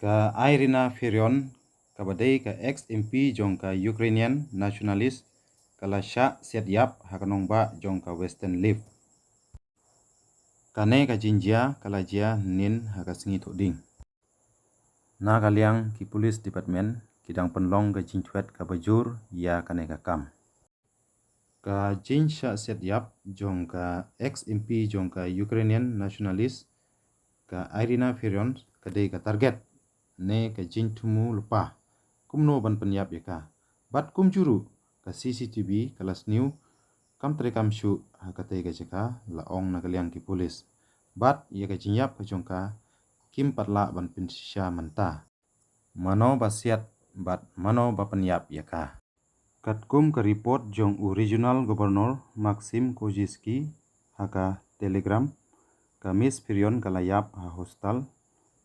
Ka Irina Ferion kabadai ka ex-MP jong ka Ukrainian nationalist kala sha set yap hakanong ba jong ka Western Leaf. Kane ka jinjia kala jia nin hakasingi thoding. Na kaliang ki police department kidang penlong ka jinchwet ka bajur ya kane ka kam. Ka jinsha set yap jong ka ex-MP jong ka Ukrainian nationalist ka Irina Ferion kadai ka target ne ka jintumu lupa kumno ban penyap ya ka bat kum juru ka CCTV kelas new kam terekam shu hakatai ka jeka laong na kaliang ki polis bat ya ka jinyap ka jongka kim patla ban pinsha manta mano basiat bat mano ba penyap ya ka kat kum ka report jong u regional governor Maxim Koziski haka telegram ka Miss Ferion kalayap ha hostal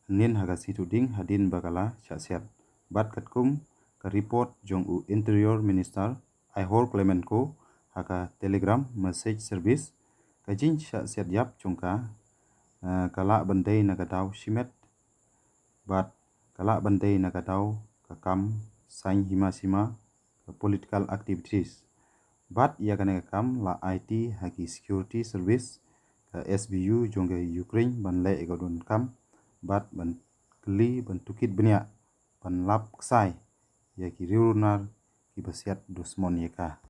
nin haga situding hadin bakala chasiat bat katkum ka report jong u interior minister Ihor Klemenko haka telegram message service ka jin chasiat yap jongka kala bandai nagadau shimet bat kala bandai nagadau ka kam sain hima sima ka political activities bat ia kana kam la IT haki security service ka SBU jongga Ukraine ban le egodon kam bat ban keli ban tukit benya ban lap ksai ya ki riunar ki basiat dusmon yeka.